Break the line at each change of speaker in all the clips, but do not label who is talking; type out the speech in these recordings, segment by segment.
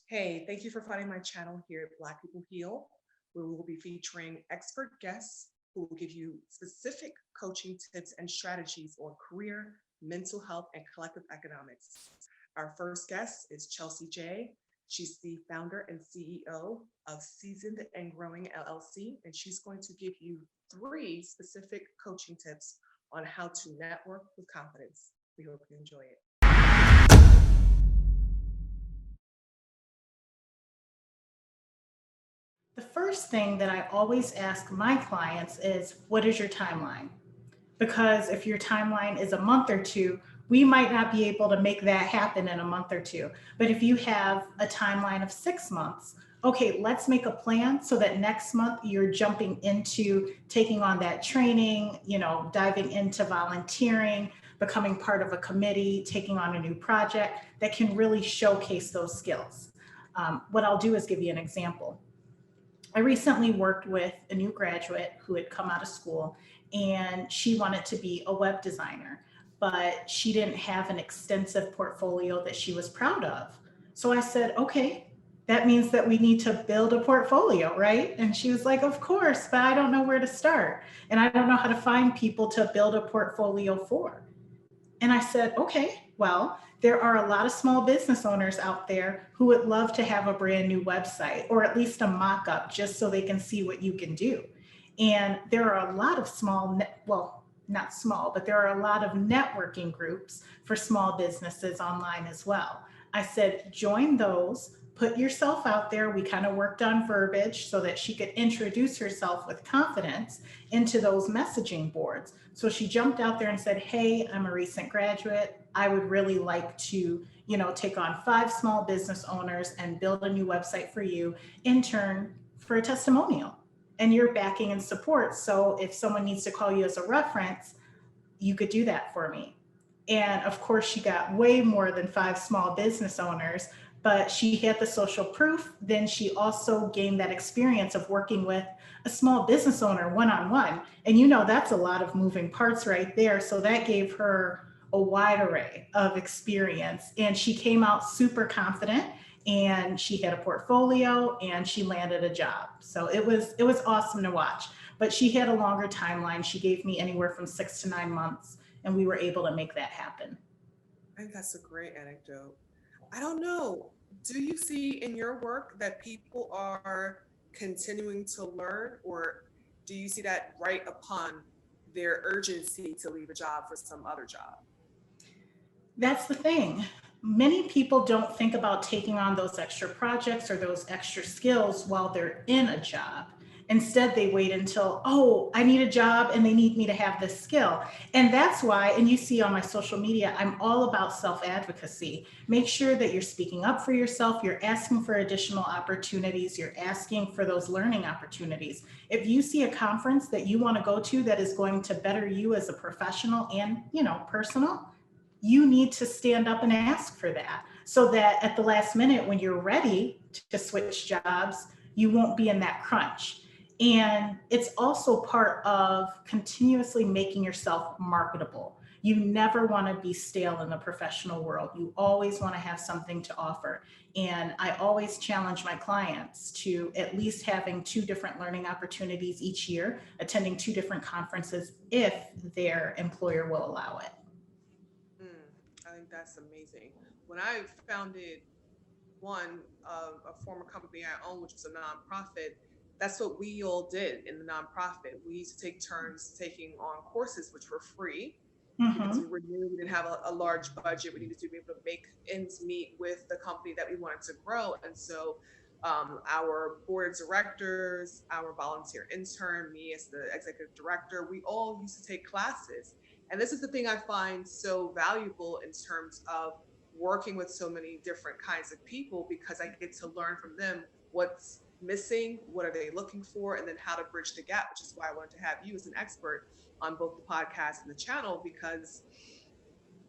Hey, thank you for finding my channel here at Black People Heal, where we will be featuring expert guests who will give you specific coaching tips and strategies on career, mental health, and collective economics. Our first guest is Chelsea J. She's the founder and CEO of Seasoned and Growing LLC, and she's going to give you three specific coaching tips on how to network with confidence. We hope you enjoy it.
The first thing that I always ask my clients is, what is your timeline? Because if your timeline is a month or two, we might not be able to make that happen in a month or two. But if you have a timeline of 6 months, okay, let's make a plan so that next month you're jumping into taking on that training, diving into volunteering, becoming part of a committee, taking on a new project that can really showcase those skills. What I'll do is give you an example. I recently worked with a new graduate who had come out of school, and she wanted to be a web designer, but she didn't have an extensive portfolio that she was proud of. So I said, okay, that means that we need to build a portfolio, right? And she was like, of course, but I don't know where to start. And I don't know how to find people to build a portfolio for. And I said, okay, well, there are a lot of small business owners out there who would love to have a brand new website or at least a mock up just so they can see what you can do. And there are a lot of well, not small, but there are a lot of networking groups for small businesses online as well. I said, join those, put yourself out there. We kind of worked on verbiage so that she could introduce herself with confidence into those messaging boards. So she jumped out there and said, hey, I'm a recent graduate. I would really like to, take on 5 small business owners and build a new website for you, in turn for a testimonial. And you're backing and support. So if someone needs to call you as a reference, you could do that for me. And of course, she got way more than 5 small business owners, but she had the social proof. Then she also gained that experience of working with a small business owner one on one. And that's a lot of moving parts right there. So that gave her a wide array of experience. And she came out super confident, and she had a portfolio, and she landed a job. So it was awesome to watch. But she had a longer timeline. She gave me anywhere from 6 to 9 months, and we were able to make that happen.
I think that's a great anecdote. I don't know. Do you see in your work that people are continuing to learn, or do you see that right upon their urgency to leave a job for some other job?
That's the thing. Many people don't think about taking on those extra projects or those extra skills while they're in a job. Instead, they wait until, oh, I need a job and they need me to have this skill. And that's why, and you see on my social media, I'm all about self advocacy. Make sure that you're speaking up for yourself, you're asking for additional opportunities, you're asking for those learning opportunities. If you see a conference that you want to go to that is going to better you as a professional and, personal, you need to stand up and ask for that so that at the last minute when you're ready to switch jobs, you won't be in that crunch. And it's also part of continuously making yourself marketable. You never want to be stale in the professional world. You always want to have something to offer. And I always challenge my clients to at least having 2 different learning opportunities each year, attending 2 different conferences if their employer will allow it.
Mm, I think that's amazing. When I founded one a former company I owned, which was a nonprofit, that's what we all did in the nonprofit. We used to take turns taking on courses, which were free because we
Mm-hmm.
were new. We didn't have a large budget. We needed to be able to make ends meet with the company that we wanted to grow. And so our board of directors, our volunteer intern, me as the executive director, we all used to take classes. And this is the thing I find so valuable in terms of working with so many different kinds of people, because I get to learn from them what's missing, what are they looking for, and then how to bridge the gap, which is why I wanted to have you as an expert on both the podcast and the channel, because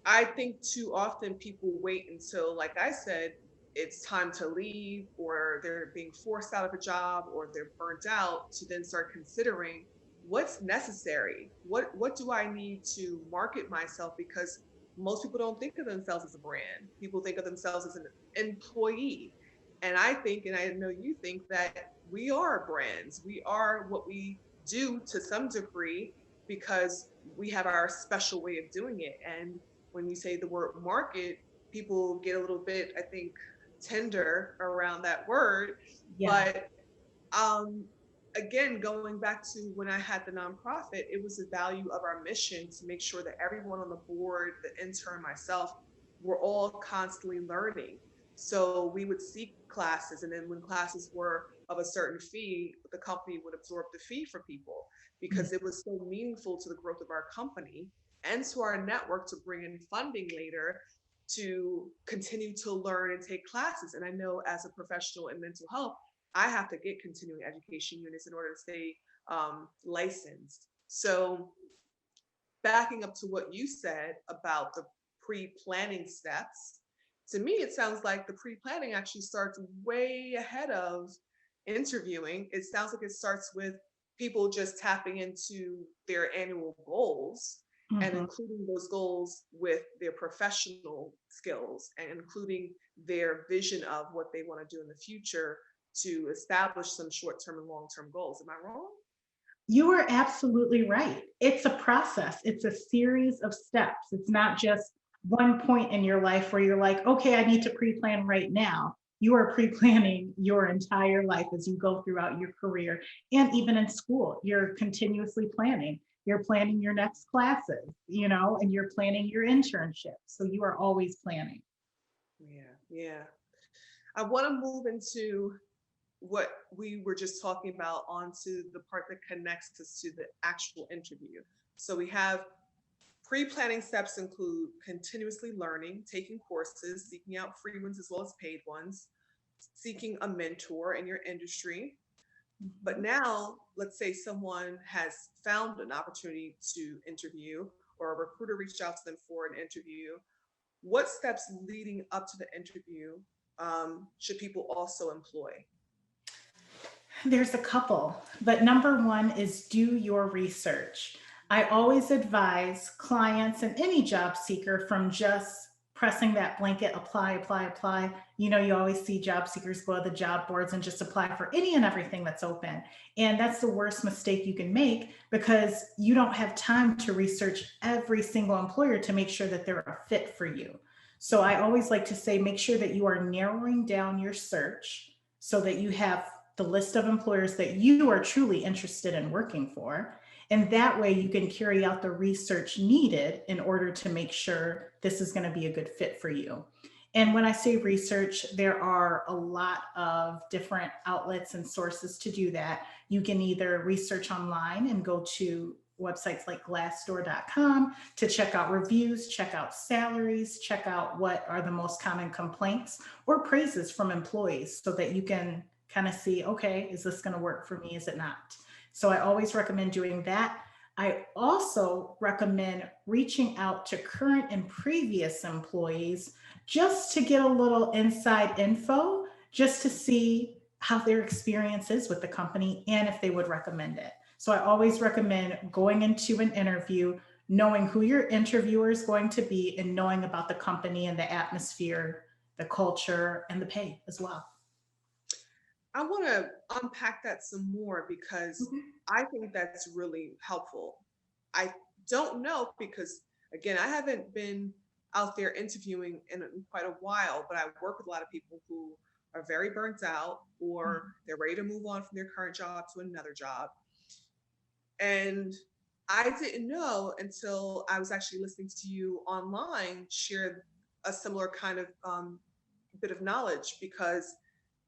I think too often people wait until, like I said, it's time to leave or they're being forced out of a job or they're burnt out to then start considering what's necessary. What do I need to market myself? Because most people don't think of themselves as a brand. People think of themselves as an employee. And I think, and I know you think, that we are brands. We are what we do to some degree because we have our special way of doing it. And when you say the word market, people get a little bit, I think, tender around that word.
Yeah.
But um, again, going back to when I had the nonprofit, it was the value of our mission to make sure that everyone on the board, the intern, myself, were all constantly learning. So we would seek classes, and then when classes were of a certain fee, the company would absorb the fee for people because it was so meaningful to the growth of our company and to our network to bring in funding later to continue to learn and take classes. And I know as a professional in mental health, I have to get continuing education units in order to stay licensed. So, backing up to what you said about the pre planning steps, to me, it sounds like the pre planning actually starts way ahead of interviewing. It sounds like it starts with people just tapping into their annual goals and
Mhm.
including those goals with their professional skills and including their vision of what they want to do in the future to establish some short-term and long-term goals. Am I wrong?
You are absolutely right. It's a process, it's a series of steps. It's not just one point in your life where you're like, okay, I need to pre plan right now. You are pre planning your entire life as you go throughout your career. And even in school, you're continuously planning. You're planning your next classes, and you're planning your internship. So you are always planning.
Yeah, yeah. I want to move into what we were just talking about onto the part that connects us to the actual interview. So we have pre-planning steps include continuously learning, taking courses, seeking out free ones as well as paid ones, seeking a mentor in your industry. But
Mhm.
now, let's say someone has found an opportunity to interview or a recruiter reached out to them for an interview. What steps leading up to the interview should people also employ?
There's a couple, but number one is do your research. I always advise clients and any job seeker from just pressing that blanket apply, apply, apply. You always see job seekers go to the job boards and just apply for any and everything that's open. And that's the worst mistake you can make because you don't have time to research every single employer to make sure that they're a fit for you. So I always like to say make sure that you are narrowing down your search so that you have the list of employers that you are truly interested in working for. And that way you can carry out the research needed in order to make sure this is going to be a good fit for you. And when I say research, there are a lot of different outlets and sources to do that. You can either research online and go to websites like glassdoor.com to check out reviews, check out salaries, check out what are the most common complaints or praises from employees so that you can kind of see, okay, is this going to work for me? Is it not? So I always recommend doing that. I also recommend reaching out to current and previous employees just to get a little inside info, just to see how their experience is with the company and if they would recommend it. So I always recommend going into an interview, knowing who your interviewer is going to be, and knowing about the company and the atmosphere, the culture, and the pay as well.
I want to unpack that some more because
Mhm.
I think that's really helpful. I don't know because, again, I haven't been out there interviewing in quite a while, but I work with a lot of people who are very burnt out or they're ready to move on from their current job to another job. And I didn't know until I was actually listening to you online share a similar kind of bit of knowledge because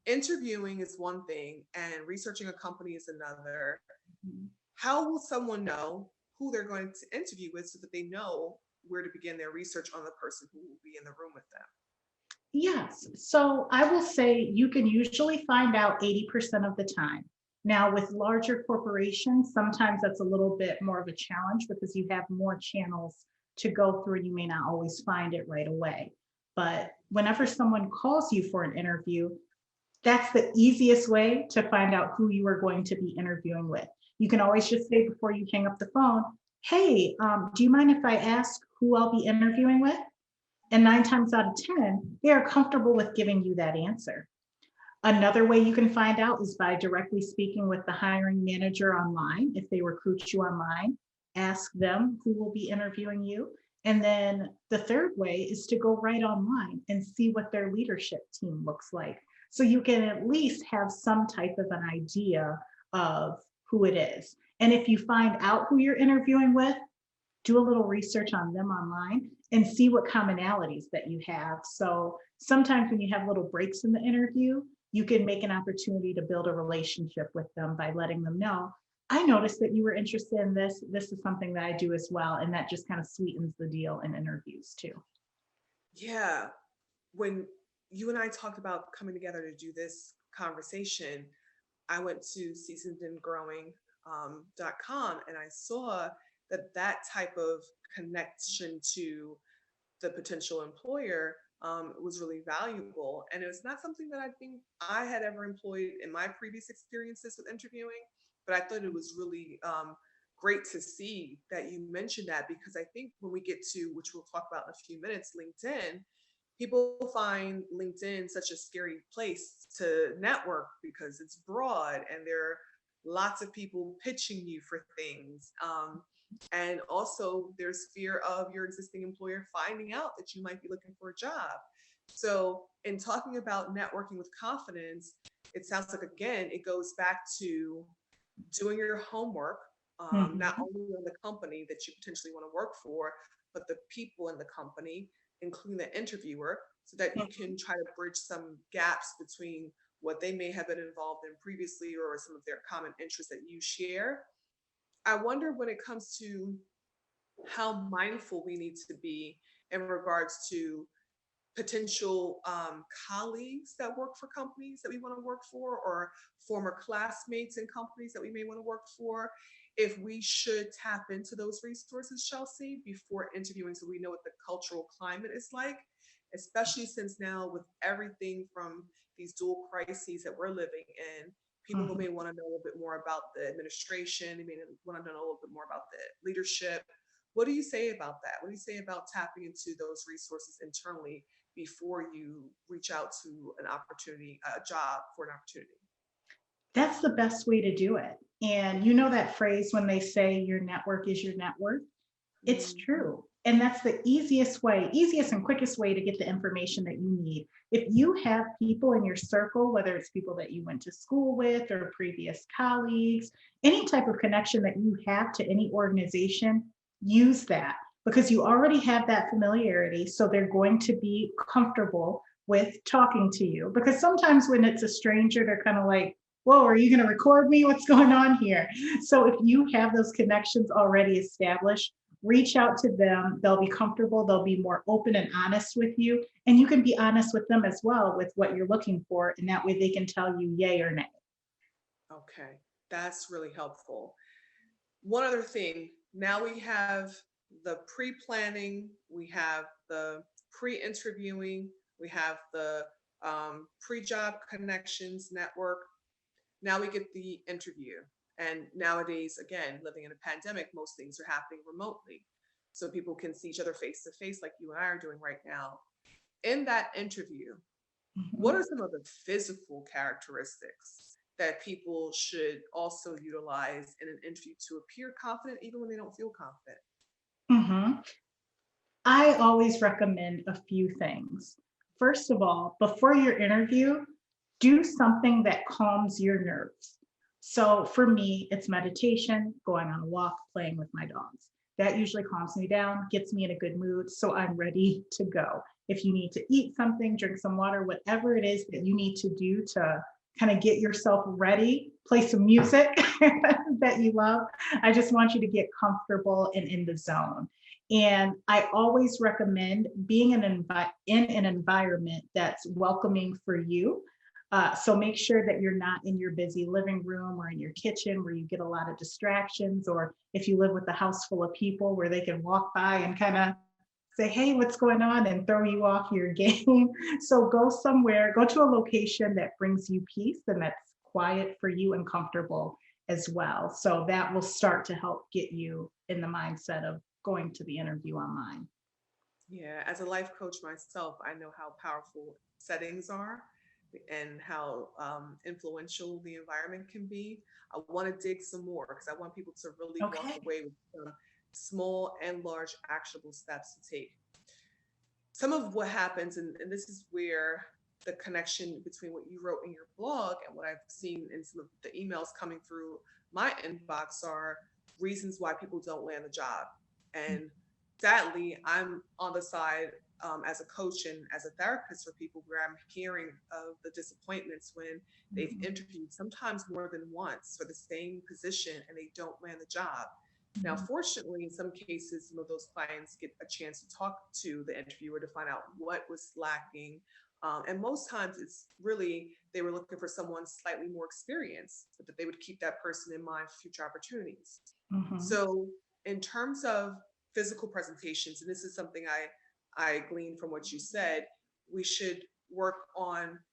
interviewing is one thing and researching a company is another.
Mhm.
How will someone know who they're going to interview with so that they know where to begin their research on the person who will be in the room with them?
Yes. So I will say you can usually find out 80% of the time. Now, with larger corporations, sometimes that's a little bit more of a challenge because you have more channels to go through and you may not always find it right away. But whenever someone calls you for an interview, that's the easiest way to find out who you are going to be interviewing with. You can always just say before you hang up the phone, hey, do you mind if I ask who I'll be interviewing with? And 9 times out of 10, they are comfortable with giving you that answer. Another way you can find out is by directly speaking with the hiring manager online. If they recruit you online, ask them who will be interviewing you. And then the third way is to go right online and see what their leadership team looks like. So you can at least have some type of an idea of who it is. And if you find out who you're interviewing with, do a little research on them online and see what commonalities that you have. So sometimes when you have little breaks in the interview, you can make an opportunity to build a relationship with them by letting them know, I noticed that you were interested in this. This is something that I do as well. And that just kind of sweetens the deal in interviews too.
Yeah. When you and I talked about coming together to do this conversation, I went to seasonedandgrowing.com and I saw that that type of connection to the potential employer was really valuable. And it was not something that I think I had ever employed in my previous experiences with interviewing, but I thought it was really great to see that you mentioned that, because I think when we get to, which we'll talk about in a few minutes, LinkedIn, people find LinkedIn such a scary place to network because it's broad and there are lots of people pitching you for things. And also, there's fear of your existing employer finding out that you might be looking for a job. So, in talking about networking with confidence, it sounds like, again, it goes back to doing your homework, not
Mhm.
only on the company that you potentially want to work for, but the people in the company, including the interviewer, so that you can try to bridge some gaps between what they may have been involved in previously or some of their common interests that you share. I wonder when it comes to how mindful we need to be in regards to potential colleagues that work for companies that we want to work for, or former classmates in companies that we may want to work for, if we should tap into those resources, Chelsea, before interviewing, so we know what the cultural climate is like, especially since now with everything from these dual crises that we're living in, people
Mhm.
may want to know a little bit more about the administration, they may want to know a little bit more about the leadership. What do you say about that? What do you say about tapping into those resources internally before you reach out to an opportunity, a job for an opportunity?
That's the best way to do it. And you know that phrase when they say your network is your net worth? It's
Mhm.
true. And that's the easiest way, easiest and quickest way to get the information that you need. If you have people in your circle, whether it's people that you went to school with or previous colleagues, any type of connection that you have to any organization, use that because you already have that familiarity. So they're going to be comfortable with talking to you. Because sometimes when it's a stranger, they're kind of like, whoa, are you going to record me? What's going on here? So if you have those connections already established, reach out to them. They'll be comfortable. They'll be more open and honest with you. And you can be honest with them as well with what you're looking for. And that way they can tell you yay or nay.
Okay, that's really helpful. One other thing, now we have the pre-planning, we have the pre-interviewing, we have the pre-job connections network. Now we get the interview. And nowadays, again, living in a pandemic, most things are happening remotely. So people can see each other face to face, like you and I are doing right now. In that interview, what
Mhm.
are some of the physical characteristics that people should also utilize in an interview to appear confident, even when they don't feel confident?
Mhm. I always recommend a few things. First of all, before your interview, do something that calms your nerves. So for me, it's meditation, going on a walk, playing with my dogs. That usually calms me down, gets me in a good mood, so I'm ready to go. If you need to eat something, drink some water, whatever it is that you need to do to kind of get yourself ready, play some music that you love. I just want you to get comfortable and in the zone. And I always recommend being in an environment that's welcoming for you. So make sure that you're not in your busy living room or in your kitchen where you get a lot of distractions, or if you live with a house full of people where they can walk by and kind of say, hey, what's going on, and throw you off your game. So go somewhere, go to a location that brings you peace and that's quiet for you and comfortable as well. So that will start to help get you in the mindset of going to the interview online.
Yeah, as a life coach myself, I know how powerful settings are. and how influential the environment can be. I want to dig some more because I want people to really walk
Okay.
away with some small and large actionable steps to take. Some of what happens, and this is where the connection between what you wrote in your blog and what I've seen in some of the emails coming through my inbox are reasons why people don't land the job. And sadly, I'm on the side as a coach and as a therapist for people where I'm hearing of the disappointments when they've
Mhm.
interviewed sometimes more than once for the same position and they don't land the job. Now,
Mhm.
fortunately, in some cases, some of those clients get a chance to talk to the interviewer to find out what was lacking. And most times it's really they were looking for someone slightly more experienced, but that they would keep that person in mind for future opportunities.
Mhm.
So, in terms of physical presentations, and this is something I gleaned from what you said, we should work on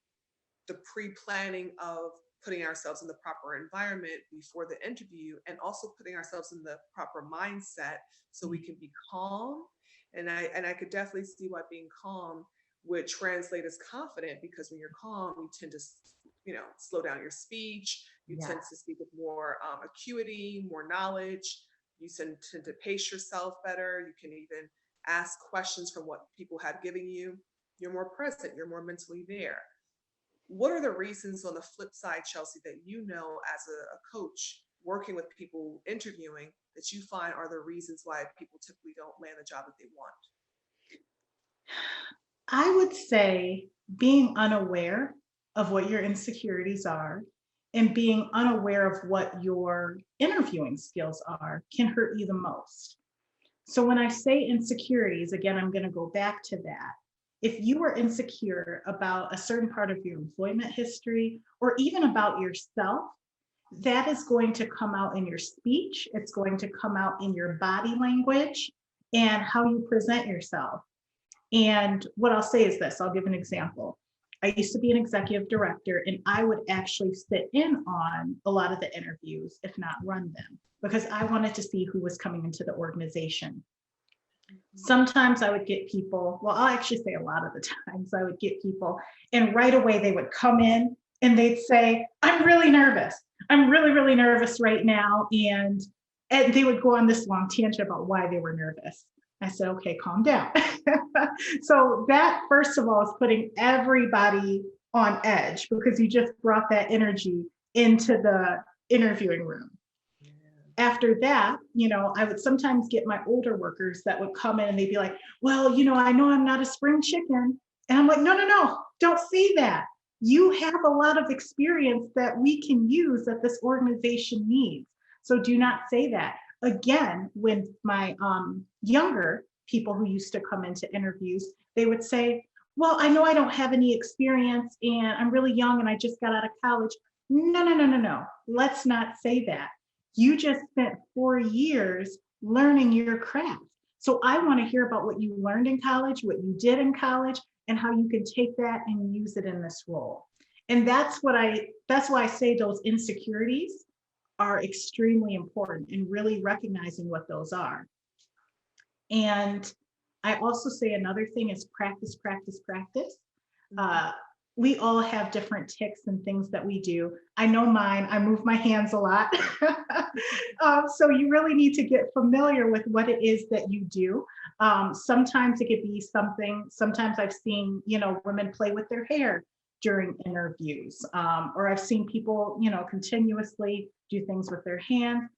the pre-planning of putting ourselves in the proper environment before the interview and also putting ourselves in the proper mindset so we can be calm. And I could definitely see why being calm would translate as confident, because when you're calm you tend to slow down your speech, you tend
Yeah.
to speak with more acuity, more knowledge, you tend to pace yourself better, you can even ask questions from what people have given you, you're more present, you're more mentally there. What are the reasons on the flip side, Chelsea, that you know as a coach working with people interviewing that you find are the reasons why people typically don't land the job that they want?
I would say being unaware of what your insecurities are and being unaware of what your interviewing skills are can hurt you the most. So when I say insecurities, again, I'm going to go back to that. If you are insecure about a certain part of your employment history or even about yourself, that is going to come out in your speech. It's going to come out in your body language and how you present yourself. And what I'll say is this, I'll give an example. I used to be an executive director, and I would actually sit in on a lot of the interviews, if not run them, because I wanted to see who was coming into the organization. Sometimes I would get people, well, I'll actually say a lot of the times I would get people, and right away they would come in and they'd say, I'm really nervous. I'm really, really nervous right now. And they would go on this long tangent about why they were nervous. I said, okay, calm down. So that, first of all, is putting everybody on edge because you just brought that energy into the interviewing room.
Yeah.
After that, I would sometimes get my older workers that would come in and they'd be like, well, I know I'm not a spring chicken. And I'm like, no, no, no, don't say that. You have a lot of experience that we can use that this organization needs. So do not say that. Again, when my younger people who used to come into interviews, they would say, well, I know I don't have any experience and I'm really young and I just got out of college. No, no, no, no, no. Let's not say that. You just spent 4 years learning your craft. So I want to hear about what you learned in college, what you did in college, and how you can take that and use it in this role. And that's why I say those insecurities are extremely important in really recognizing what those are. And I also say another thing is practice, practice, practice.
Mhm.
Uh, we all have different tics and things that we do. I know mine, I move my hands a lot. So you really need to get familiar with what it is that you do. Sometimes it could be sometimes I've seen, women play with their hair during interviews, or I've seen people, continuously do things with their hands.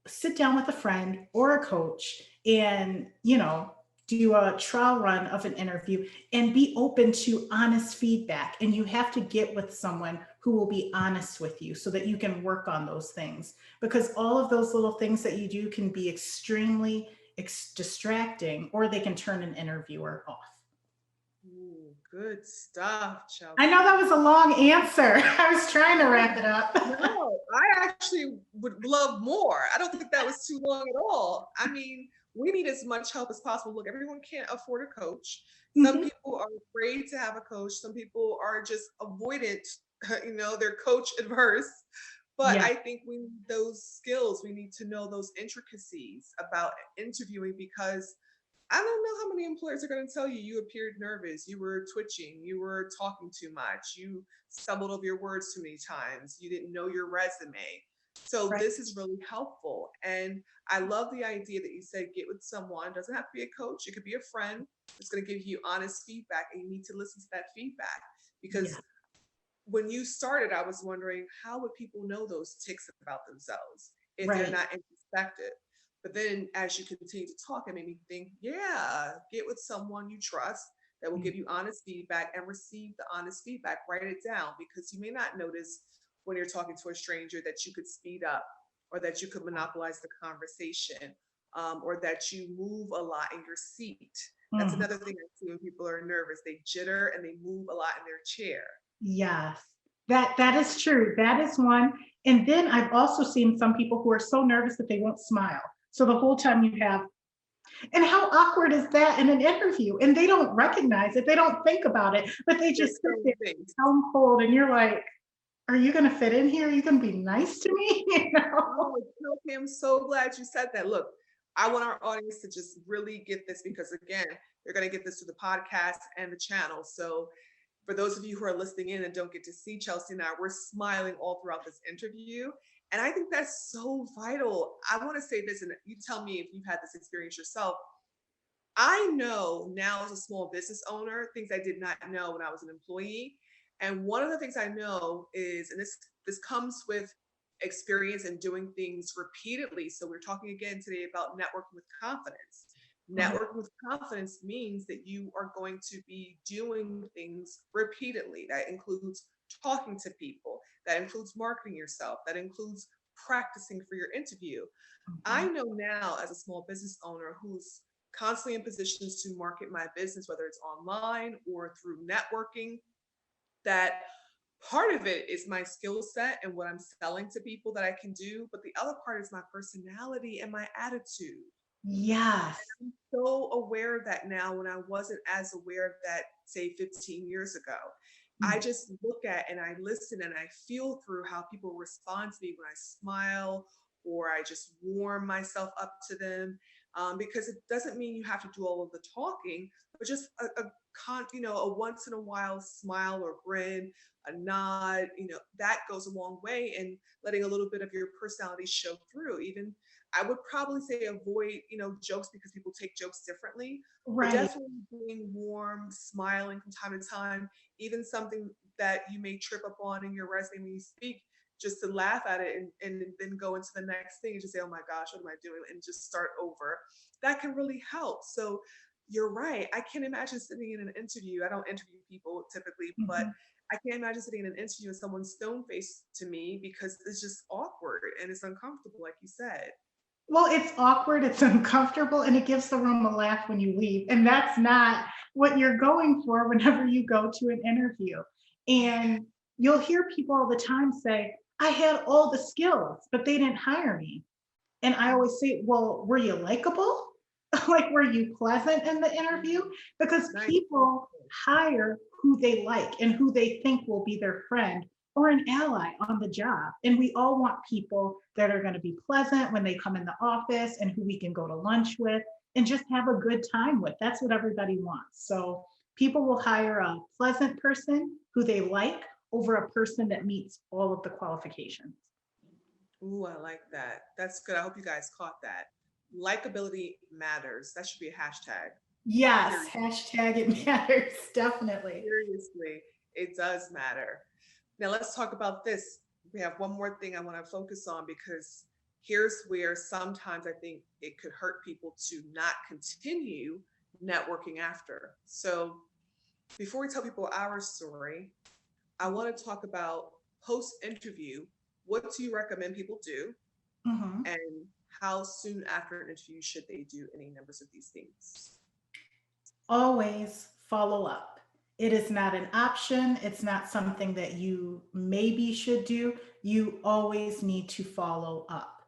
Sit down with a friend or a coach and do a trial run of an interview and be open to honest feedback, and you have to get with someone who will be honest with you so that you can work on those things, because all of those little things that you do can be extremely distracting, or they can turn an interviewer off.
Ooh, good stuff,
I know that
Chelsea.
was a long answer. I was trying to wrap it up.
No, I actually would love more. I don't think that was too long at all. I mean, we need as much help as possible. Look, everyone can't afford a coach. Some
Mhm.
people are afraid to have a coach. Some people are just avoidant, they're coach adverse. But
Yeah.
I think we need those skills. We need to know those intricacies about interviewing because I don't know how many employers are going to tell you you appeared nervous, you were twitching, you were talking too much, you stumbled over your words too many times, you didn't know your resume. So
Right.
this is really helpful. And I love the idea that you said get with someone. It doesn't have to be a coach, it could be a friend that's going to give you honest feedback, and you need to listen to that feedback
Yeah.
because when you started, I was wondering how would people know those ticks about themselves if they're
Right.
not introspective? But then as you continue to talk, it made me think, yeah, get with someone you trust that will
Mm.
give you honest feedback and receive the honest feedback. Write it down because you may not notice when you're talking to a stranger that you could speed up or that you could monopolize the conversation or that you move a lot in your seat. That's
Mhm.
another thing I see when people are nervous. They jitter and they move a lot in their chair.
Yes, that is true. That is one. And then I've also seen some people who are so nervous that they won't smile. So the whole time you have, and how awkward is that in an interview? And they don't recognize it. They don't think about it, but they
They're
just sit
so
there
things.
stone cold. And you're like, are you going to fit in here? Are you going to be nice to me? You know?
Oh, okay. I'm so glad you said that. Look, I want our audience to just really get this because, again, they're going to get this through the podcast and the channel. So, for those of you who are listening in and don't get to see Chelsea and I, we're smiling all throughout this interview. And I think that's so vital. I want to say this, and you tell me if you've had this experience yourself. I know now as a small business owner, things I did not know when I was an employee. And one of the things I know is, and this comes with experience and doing things repeatedly. So we're talking again today about networking with confidence.
Mhm.
Networking with confidence means that you are going to be doing things repeatedly. That includes talking to people, that includes marketing yourself, that includes practicing for your interview. I
Mhm.
know now as a small business owner who's constantly in positions to market my business, whether it's online or through networking, that part of it is my skill set and what I'm selling to people that I can do. But the other part is my personality and my attitude.
Yes.
So aware of that now when I wasn't as aware of that, say, 15 years ago. I
Mm.
just look at and I listen and I feel through how people respond to me when I smile or I just warm myself up to them. Because it doesn't mean you have to do all of the talking, but just a once in a while smile or grin, a nod, that goes a long way in letting a little bit of your personality show through. Even I would probably say avoid, jokes because people take jokes differently, but
Right.
definitely being warm, smiling from time to time, even something that you may trip up on in your resume when you speak, just to laugh at it and then go into the next thing and just say, oh my gosh, what am I doing? And just start over. That can really help. So you're right. I can't imagine sitting in an interview. I don't interview people typically, but
Mhm.
I can't imagine sitting in an interview and someone stone faced to me because it's just awkward and it's uncomfortable, like you said.
Well, it's awkward, it's uncomfortable, and it gives the room a laugh when you leave. And that's not what you're going for whenever you go to an interview. And you'll hear people all the time say, I had all the skills, but they didn't hire me. And I always say, well, were you likable? Like, were you pleasant in the interview? Because
Nice.
people hire who they like and who they think will be their friend or an ally on the job. And we all want people that are going to be pleasant when they come in the office and who we can go to lunch with and just have a good time with. That's what everybody wants. So people will hire a pleasant person who they like over a person that meets all of the qualifications.
Ooh, I like that. That's good. I hope you guys caught that. Likability matters. That should be a hashtag.
Yes,
Seriously,
hashtag it matters, definitely.
seriously, it does matter. Now let's talk about this. We have one more thing I want to focus on because here's where sometimes I think it could hurt people to not continue networking after. So before we tell people our story, I want to talk about post interview. What do you recommend people do?
Mhm.
And how soon after an interview should they do any numbers of these things?
Always follow up. It is not an option. It's not something that you maybe should do. You always need to follow up.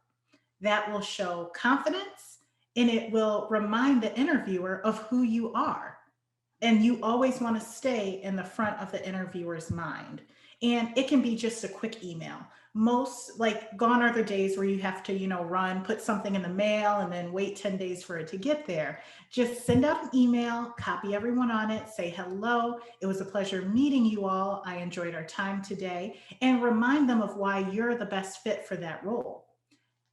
That will show confidence and it will remind the interviewer of who you are. And you always want to stay in the front of the interviewer's mind. And it can be just a quick email. Most, like, gone are the days where you have to, run, put something in the mail and then wait 10 days for it to get there. Just send out an email, copy everyone on it, say hello. It was a pleasure meeting you all. I enjoyed our time today, and remind them of why you're the best fit for that role.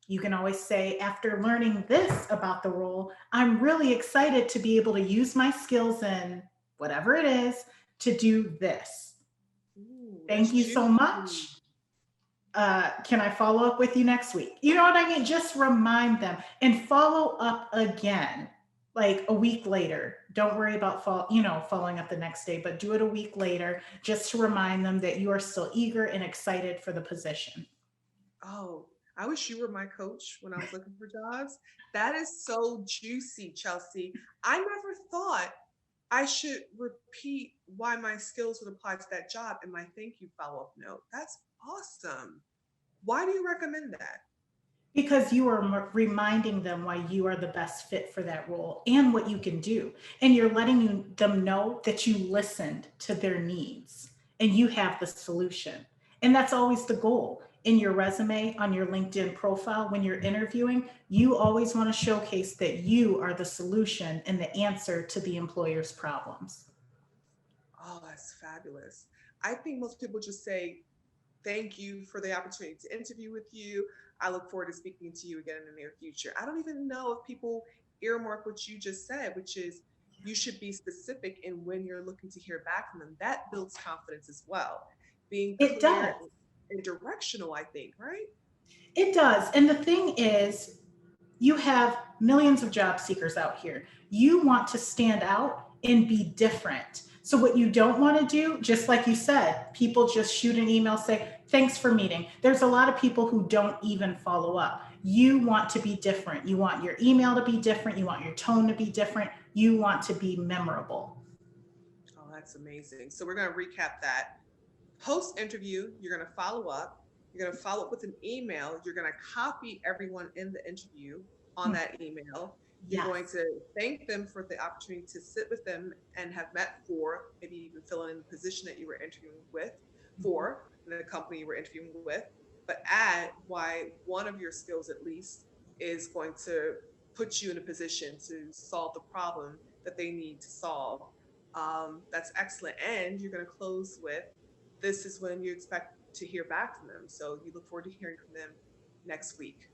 You can always say, after learning this about the role, I'm really excited to be able to use my skills in whatever it is to do this.
Ooh,
Thank
that's
you so
juicy.
much. Can I follow up with you next week? You know what I mean? Just remind them and follow up again, like a week later. Don't worry about following up the next day, but do it a week later just to remind them that you are still eager and excited for the position.
Oh, I wish you were my coach when I was looking for jobs. That is so juicy, Chelsea. I never thought I should repeat why my skills would apply to that job in my thank you follow up note. That's awesome. Why do you recommend that?
Because you are reminding them why you are the best fit for that role and what you can do. And you're letting them know that you listened to their needs and you have the solution. And that's always the goal. In your resume, on your LinkedIn profile, when you're interviewing, you always want to showcase that you are the solution and the answer to the employer's problems.
Oh, that's fabulous. I think most people just say, thank you for the opportunity to interview with you. I look forward to speaking to you again in the near future. I don't even know if people earmark what you just said, which is you should be specific in when you're looking to hear back from them. That builds confidence as well. Being
It
clear
does.
and directional, I think, right?
It does. And the thing is, you have millions of job seekers out here. You want to stand out and be different. So, what you don't want to do, just like you said, people just shoot an email, say, thanks for meeting. There's a lot of people who don't even follow up. You want to be different. You want your email to be different. You want your tone to be different. You want to be memorable.
Oh, that's amazing. So we're going to recap that. Post interview, you're going to follow up. You're going to follow up with an email. You're going to copy everyone in the interview on
Mm,
that email. You're going
yes.
to thank them for the opportunity to sit with them and have met for, maybe even fill in the position that you were interviewing with for, the company you were interviewing with, but add why one of your skills at least is going to put you in a position to solve the problem that they need to solve. That's excellent. And you're going to close with, this is when you expect to hear back from them. So you look forward to hearing from them next week.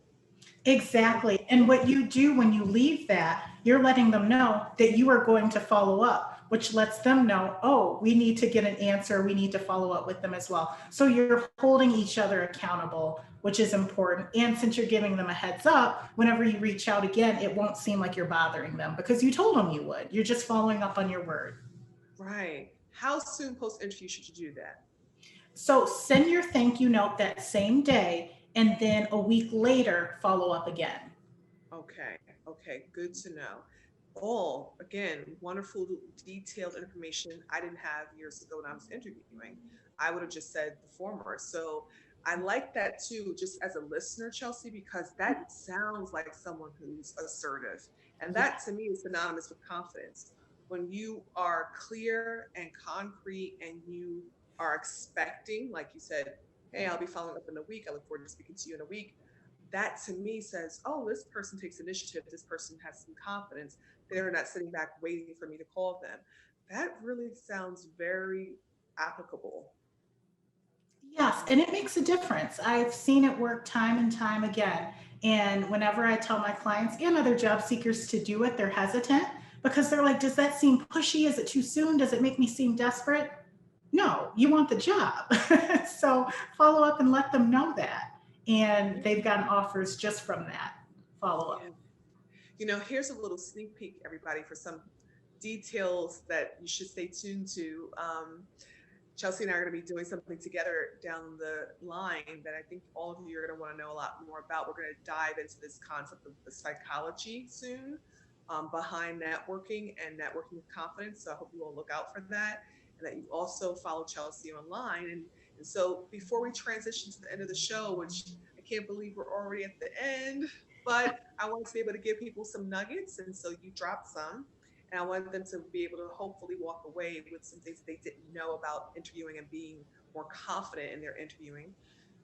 Exactly. And what you do when you leave that, you're letting them know that you are going to follow up, which lets them know, oh, we need to get an answer. We need to follow up with them as well. So you're holding each other accountable, which is important. And since you're giving them a heads up, whenever you reach out again, it won't seem like you're bothering them because you told them you would. You're just following up on your word.
Right. How soon post interview should you do that?
So send your thank you note that same day, and then a week later, follow up again.
Okay. Okay. Good to know. All, again, wonderful, detailed information I didn't have years ago when I was interviewing. I would have just said the former. So I like that too, just as a listener, Chelsea, because that sounds like someone who's assertive. And
Yeah.
that to me is synonymous with confidence. When you are clear and concrete and you are expecting, like you said, hey, I'll be following up in a week. I look forward to speaking to you in a week. That to me says, oh, this person takes initiative. This person has some confidence. They're not sitting back waiting for me to call them. That really sounds very applicable.
Yes, and it makes a difference. I've seen it work time and time again. And whenever I tell my clients and other job seekers to do it, they're hesitant because they're like, does that seem pushy? Is it too soon? Does it make me seem desperate? No, you want the job. So follow up and let them know that. And
Yeah,
they've gotten offers just from that follow
yeah.
up.
Here's a little sneak peek, everybody, for some details that you should stay tuned to. Chelsea and I are going to be doing something together down the line that I think all of you are going to want to know a lot more about. We're going to dive into this concept of the psychology soon, behind networking and networking with confidence. So I hope you will look out for that, and that you also follow Chelsea online. And so before we transition to the end of the show, which I can't believe we're already at the end, but I want to be able to give people some nuggets. And so you dropped some, and I want them to be able to hopefully walk away with some things that they didn't know about interviewing and being more confident in their interviewing.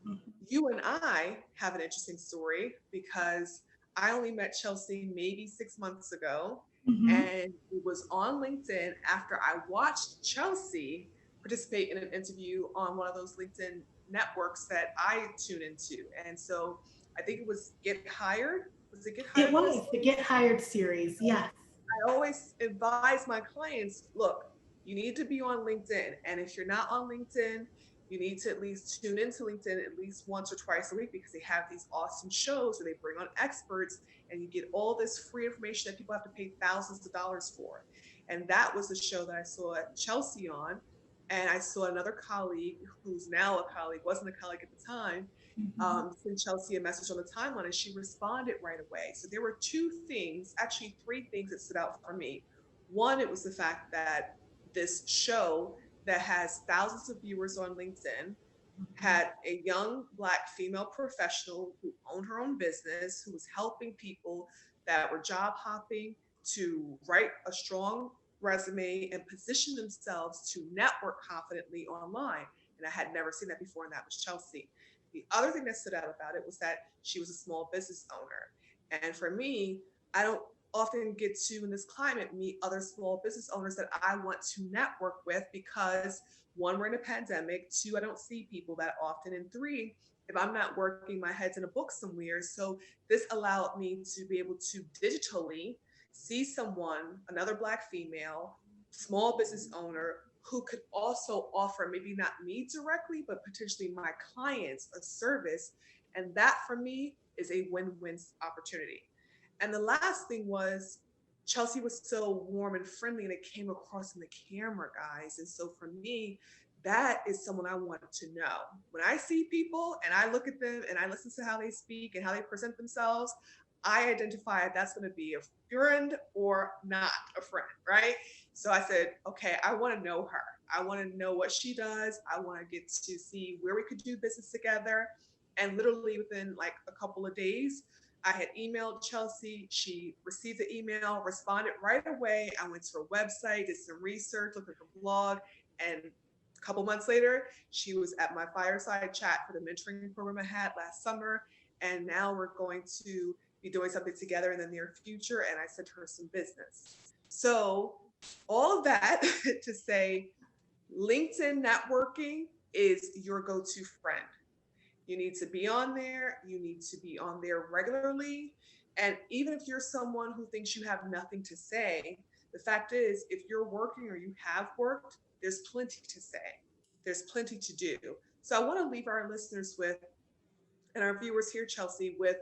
Mhm.
You and I have an interesting story because I only met Chelsea maybe 6 months ago,
Mhm.
and it was on LinkedIn after I watched Chelsea participate in an interview on one of those LinkedIn networks that I tune into. And so I think it was Get Hired. Was it Get
It
Hired this?
was the Get Hired series. Yes.
I always advise my clients, look, you need to be on LinkedIn. And if you're not on LinkedIn, you need to at least tune into LinkedIn at least once or twice a week because they have these awesome shows where they bring on experts and you get all this free information that people have to pay thousands of dollars for. And that was the show that I saw Chelsea on. And I saw another colleague who's now a colleague, wasn't a colleague at the time,
Mhm.
send Chelsea a message on the timeline, and she responded right away. So there were two things, actually three things that stood out for me. One, it was the fact that this show that has thousands of viewers on LinkedIn
Mhm.
had a young Black female professional who owned her own business, who was helping people that were job hopping to write a strong resume and position themselves to network confidently online. And I had never seen that before, and that was Chelsea. The other thing that stood out about it was that she was a small business owner. And for me, I don't often get to, in this climate, meet other small business owners that I want to network with because one, we're in a pandemic. Two, I don't see people that often. And three, if I'm not working, my head's in a book somewhere. So this allowed me to be able to digitally see someone, another Black female, small business owner, who could also offer maybe not me directly, but potentially my clients a service. And that for me is a win-win opportunity. And the last thing was Chelsea was so warm and friendly and it came across in the camera, guys. And so for me, that is someone I want to know. When I see people and I look at them and I listen to how they speak and how they present themselves, I identify if that's going to be a friend or not a friend, right? So I said, okay, I want to know her. I want to know what she does. I want to get to see where we could do business together. And literally within like a couple of days, I had emailed Chelsea. She received the email, responded right away. I went to her website, did some research, looked at her blog, and a couple months later, she was at my fireside chat for the mentoring program I had last summer. And now we're going to be doing something together in the near future. And I sent her some business. So, all of that to say, LinkedIn networking is your go to friend. You need to be on there. You need to be on there regularly. And even if you're someone who thinks you have nothing to say, the fact is, if you're working or you have worked, there's plenty to say. There's plenty to do. So I want to leave our listeners with, and our viewers here, Chelsea, with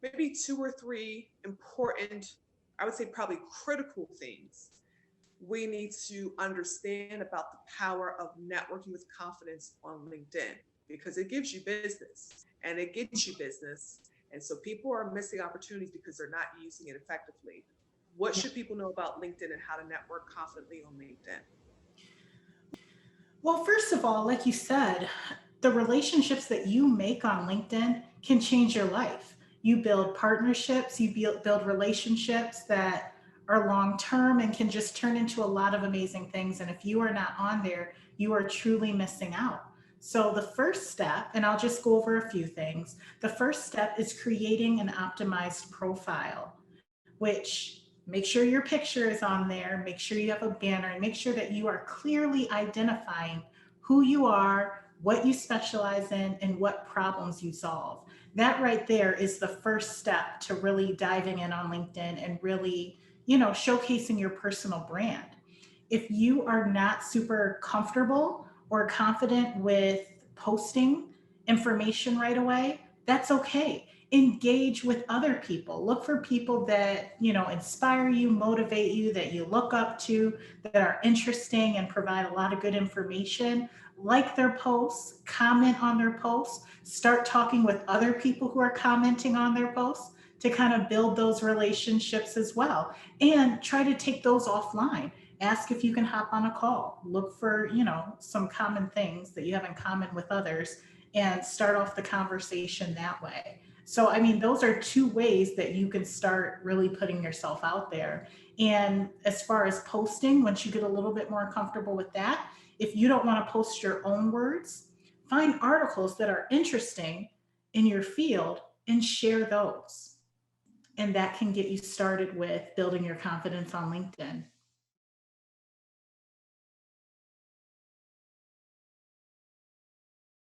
maybe two or three important, I would say probably critical things we need to understand about the power of networking with confidence on LinkedIn because it gives you business and it gets you business. And so people are missing opportunities because they're not using it effectively. What
Yeah.
should people know about LinkedIn and how to network confidently on LinkedIn?
Well, first of all, like you said, the relationships that you make on LinkedIn can change your life. You
Yeah.
build partnerships, you build relationships that are long term and can just turn into a lot of amazing things. And if you are not on there, you are truly missing out. So, the first step, and I'll just go over a few things. The first step is creating an optimized profile, which make sure your picture is on there, make sure you have a banner, and make sure that you are clearly identifying who you are, what you specialize in, and what problems you solve. That right there is the first step to really diving in on LinkedIn and really, showcasing your personal brand. If you are not super comfortable or confident with posting information right away, that's okay. Engage with other people. Look for people that, inspire you, motivate you, that you look up to, that are interesting and provide a lot of good information. Like their posts, comment on their posts, start talking with other people who are commenting on their posts to kind of build those relationships as well. And try to take those offline. Ask if you can hop on a call. Look for, some common things that you have in common with others and start off the conversation that way. So, I mean, those are two ways that you can start really putting yourself out there. And as far as posting, once you get a little bit more comfortable with that, If you don't want to post your own words, find articles that are interesting in your field and share those. And that can get you started with building your confidence on LinkedIn.